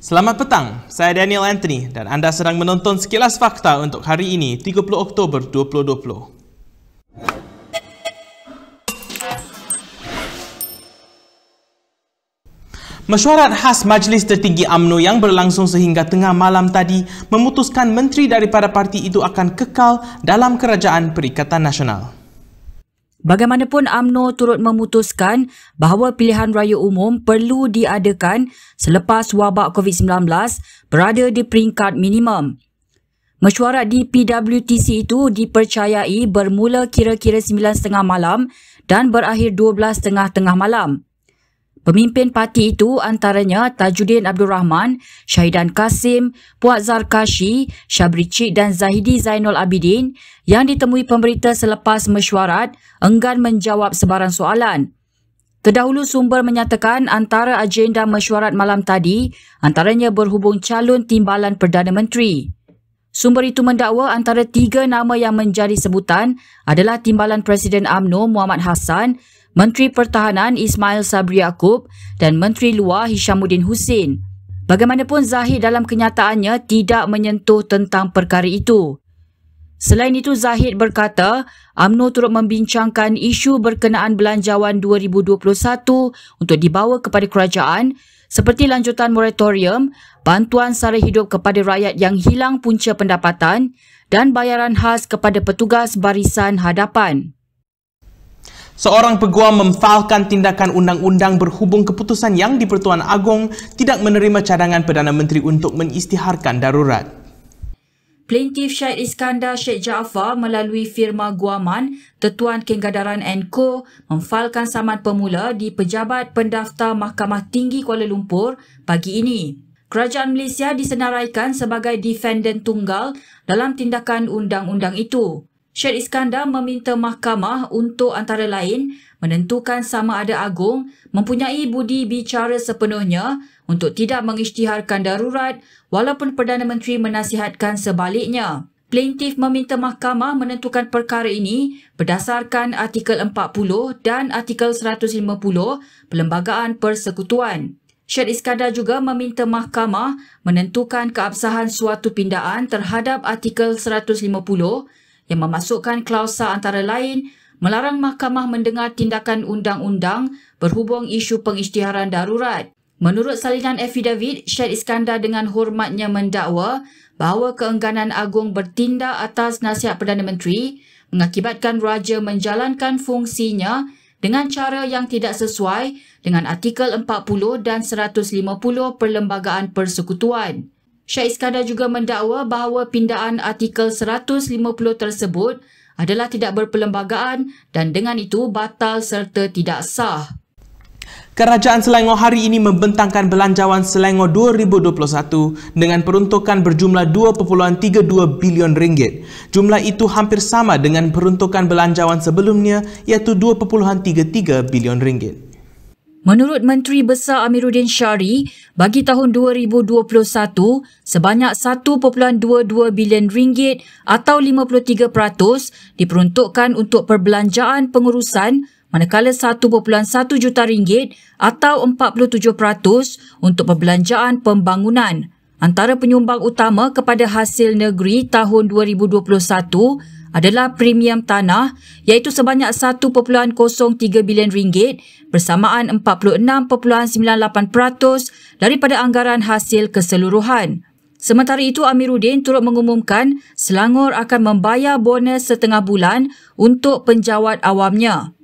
Selamat petang, saya Daniel Anthony dan anda sedang menonton Sekilas Fakta untuk hari ini, 30 Oktober 2020. Mesyuarat khas Majlis Tertinggi UMNO yang berlangsung sehingga tengah malam tadi memutuskan menteri daripada parti itu akan kekal dalam Kerajaan Perikatan Nasional. Bagaimanapun, UMNO turut memutuskan bahawa pilihan raya umum perlu diadakan selepas wabak COVID-19 berada di peringkat minimum. Mesyuarat di PWTC itu dipercayai bermula kira-kira 9.30 malam dan berakhir 12.30 malam. Pemimpin parti itu antaranya Tajuddin Abdul Rahman, Syahidan Kasim, Puak Zarkashi, Syabri Cik dan Zahidi Zainul Abidin yang ditemui pemberita selepas mesyuarat enggan menjawab sebarang soalan. Terdahulu sumber menyatakan antara agenda mesyuarat malam tadi antaranya berhubung calon timbalan Perdana Menteri. Sumber itu mendakwa antara 3 nama yang menjadi sebutan adalah Timbalan Presiden UMNO Muhammad Hassan, Menteri Pertahanan Ismail Sabri Yaakob dan Menteri Luar Hishamuddin Hussein. Bagaimanapun, Zahid dalam kenyataannya tidak menyentuh tentang perkara itu. Selain itu, Zahid berkata UMNO turut membincangkan isu berkenaan belanjawan 2021 untuk dibawa kepada kerajaan seperti lanjutan moratorium, bantuan sara hidup kepada rakyat yang hilang punca pendapatan dan bayaran khas kepada petugas barisan hadapan. Seorang peguam memfailkan tindakan undang-undang berhubung keputusan yang di-Pertuan Agong tidak menerima cadangan Perdana Menteri untuk mengisytiharkan darurat. Plaintiff Syed Iskandar Sheikh Jaafar melalui firma guaman Tetuan Kengadaran & Co memfailkan saman pemula di Pejabat Pendaftar Mahkamah Tinggi Kuala Lumpur pagi ini. Kerajaan Malaysia disenaraikan sebagai defendant tunggal dalam tindakan undang-undang itu. Syed Iskandar meminta mahkamah untuk antara lain menentukan sama ada Agong mempunyai budi bicara sepenuhnya untuk tidak mengisytiharkan darurat walaupun Perdana Menteri menasihatkan sebaliknya. Plaintiff meminta mahkamah menentukan perkara ini berdasarkan Artikel 40 dan Artikel 150 Perlembagaan Persekutuan. Syed Iskandar juga meminta mahkamah menentukan keabsahan suatu pindaan terhadap Artikel 150 yang memasukkan klausa antara lain melarang mahkamah mendengar tindakan undang-undang berhubung isu pengisytiharan darurat. Menurut salinan affidavit, Syed Iskandar dengan hormatnya mendakwa bahawa keengganan Agong bertindak atas nasihat Perdana Menteri mengakibatkan Raja menjalankan fungsinya dengan cara yang tidak sesuai dengan Artikel 40 dan 150 Perlembagaan Persekutuan. Syed Iskandar juga mendakwa bahawa pindaan Artikel 150 tersebut adalah tidak berperlembagaan dan dengan itu batal serta tidak sah. Kerajaan Selangor hari ini membentangkan Belanjawan Selangor 2021 dengan peruntukan berjumlah 2.32 bilion ringgit. Jumlah itu hampir sama dengan peruntukan belanjawan sebelumnya iaitu 2.33 bilion ringgit. Menurut Menteri Besar Amiruddin Syari, bagi tahun 2021, sebanyak 1.22 bilion ringgit atau 53% diperuntukkan untuk perbelanjaan pengurusan manakala 1.1 juta ringgit atau 47% untuk perbelanjaan pembangunan. Antara penyumbang utama kepada hasil negeri tahun 2021 adalah premium tanah iaitu sebanyak 1.03 bilion ringgit bersamaan 46.98% daripada anggaran hasil keseluruhan. Sementara itu, Amiruddin turut mengumumkan Selangor akan membayar bonus setengah bulan untuk penjawat awamnya.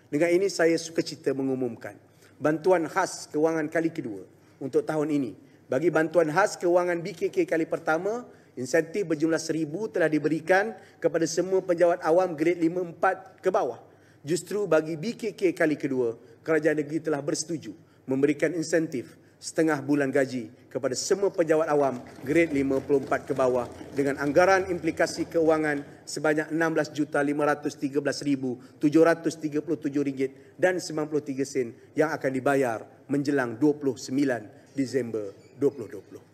Dengan ini saya sukacita mengumumkan bantuan khas kewangan kali kedua untuk tahun ini. Bagi bantuan khas kewangan BKK kali pertama, insentif berjumlah 1,000 telah diberikan kepada semua penjawat awam grade 5-4 ke bawah. Justru bagi BKK kali kedua, kerajaan negeri telah bersetuju memberikan insentif setengah bulan gaji kepada semua penjawat awam grade 54 ke bawah dengan anggaran implikasi keuangan sebanyak RM16,513,737.93 yang akan dibayar menjelang 29 Disember 2020.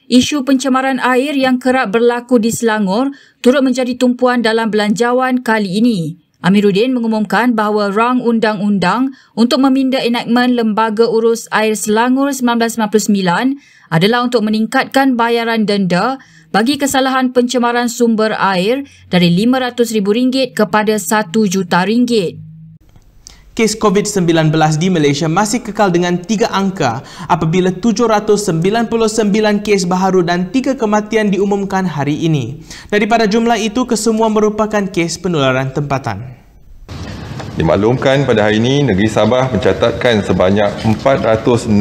Isu pencemaran air yang kerap berlaku di Selangor turut menjadi tumpuan dalam belanjawan kali ini. Amiruddin mengumumkan bahawa rang undang-undang untuk meminda enakmen Lembaga Urus Air Selangor 1999 adalah untuk meningkatkan bayaran denda bagi kesalahan pencemaran sumber air dari RM500,000 kepada RM1 juta. Kes COVID-19 di Malaysia masih kekal dengan 3 angka apabila 799 kes baharu dan 3 kematian diumumkan hari ini. Daripada jumlah itu, kesemua merupakan kes penularan tempatan. Dimaklumkan pada hari ini, negeri Sabah mencatatkan sebanyak 466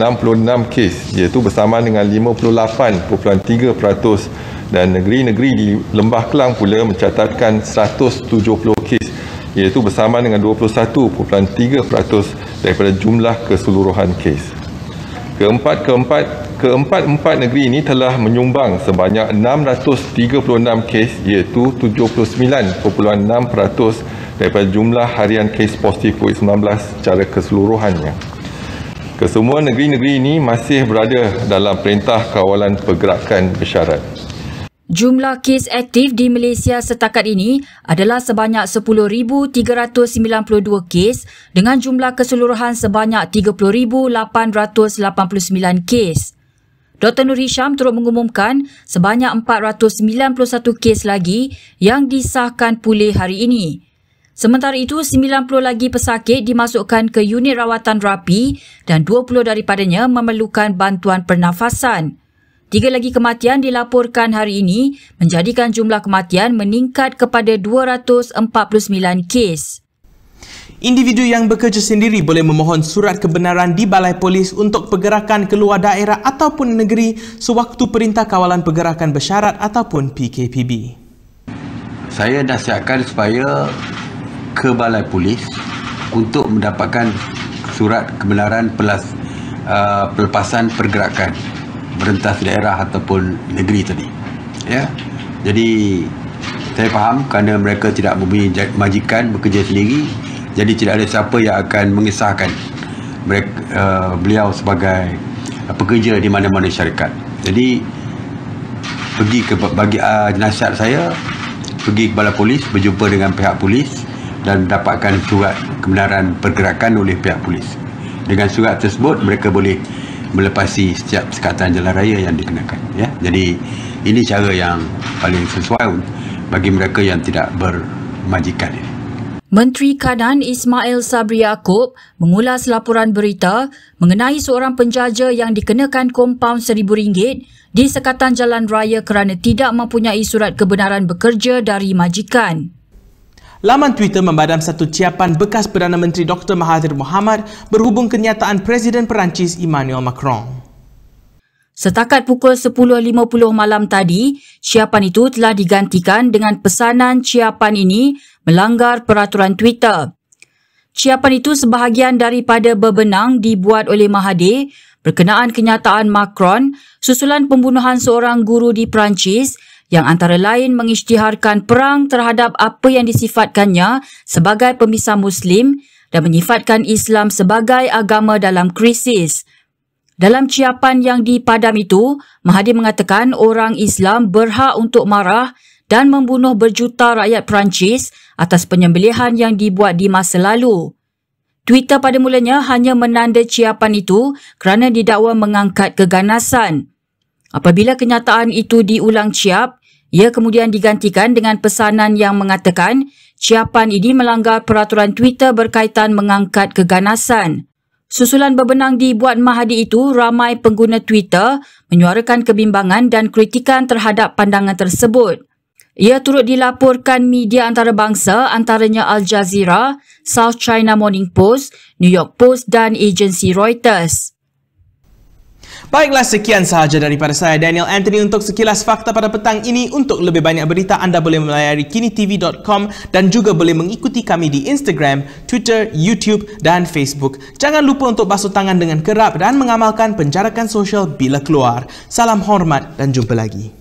kes iaitu bersama dengan 58.3%, dan negeri-negeri di Lembah Kelang pula mencatatkan 170 kes iaitu bersama dengan 21.3% daripada jumlah keseluruhan kes. Keempat negeri ini telah menyumbang sebanyak 636 kes iaitu 79.6% daripada jumlah harian kes positif COVID-19 secara keseluruhannya. Kesemua negeri-negeri ini masih berada dalam Perintah Kawalan Pergerakan Bersyarat. Jumlah kes aktif di Malaysia setakat ini adalah sebanyak 10,392 kes dengan jumlah keseluruhan sebanyak 30,889 kes. Dr. Nur Hisham turut mengumumkan sebanyak 491 kes lagi yang disahkan pulih hari ini. Sementara itu, 90 lagi pesakit dimasukkan ke unit rawatan rapi dan 20 daripadanya memerlukan bantuan pernafasan. 3 lagi kematian dilaporkan hari ini menjadikan jumlah kematian meningkat kepada 249 kes. Individu yang bekerja sendiri boleh memohon surat kebenaran di Balai Polis untuk pergerakan keluar daerah ataupun negeri sewaktu Perintah Kawalan Pergerakan Bersyarat ataupun PKPB. Saya nasihatkan supaya ke Balai Polis untuk mendapatkan surat kebenaran pelepasan pergerakan berentas daerah ataupun negeri tadi. Ya. Jadi saya faham kerana mereka tidak mempunyai majikan, bekerja sendiri, jadi tidak ada siapa yang akan mengesahkan beliau sebagai pekerja di mana-mana syarikat. Jadi bagi nasihat saya, pergi ke Balai Polis, berjumpa dengan pihak polis dan dapatkan surat kebenaran pergerakan oleh pihak polis. Dengan surat tersebut mereka boleh melepasi setiap sekatan jalan raya yang dikenakan, ya. Jadi ini cara yang paling sesuai bagi mereka yang tidak bermajikan ini. Menteri Kanan Ismail Sabri Yaakob mengulas laporan berita mengenai seorang penjaja yang dikenakan kompaun RM1,000 di sekatan jalan raya kerana tidak mempunyai surat kebenaran bekerja dari majikan. Laman Twitter membadam satu ciapan bekas Perdana Menteri Dr. Mahathir Mohamad berhubung kenyataan Presiden Perancis Emmanuel Macron. Setakat pukul 10.50 malam tadi, ciapan itu telah digantikan dengan pesanan ciapan ini melanggar peraturan Twitter. Ciapan itu sebahagian daripada bebenang dibuat oleh Mahathir berkenaan kenyataan Macron susulan pembunuhan seorang guru di Perancis yang antara lain mengisytiharkan perang terhadap apa yang disifatkannya sebagai pemisah Muslim dan menyifatkan Islam sebagai agama dalam krisis. Dalam ciapan yang dipadam itu, Mahathir mengatakan orang Islam berhak untuk marah dan membunuh berjuta rakyat Perancis atas penyembelihan yang dibuat di masa lalu. Twitter pada mulanya hanya menanda ciapan itu kerana didakwa mengangkat keganasan. Apabila kenyataan itu diulang ciap, ia kemudian digantikan dengan pesanan yang mengatakan ciapan ini melanggar peraturan Twitter berkaitan mengangkat keganasan. Susulan bebenang dibuat Mahathir itu, ramai pengguna Twitter menyuarakan kebimbangan dan kritikan terhadap pandangan tersebut. Ia turut dilaporkan media antarabangsa antaranya Al Jazeera, South China Morning Post, New York Post dan agensi Reuters. Baiklah, sekian sahaja daripada saya Daniel Anthony untuk sekilas fakta pada petang ini. Untuk lebih banyak berita anda boleh melayari kinitv.com dan juga boleh mengikuti kami di Instagram, Twitter, YouTube dan Facebook. Jangan lupa untuk basuh tangan dengan kerap dan mengamalkan penjarakan sosial bila keluar. Salam hormat dan jumpa lagi.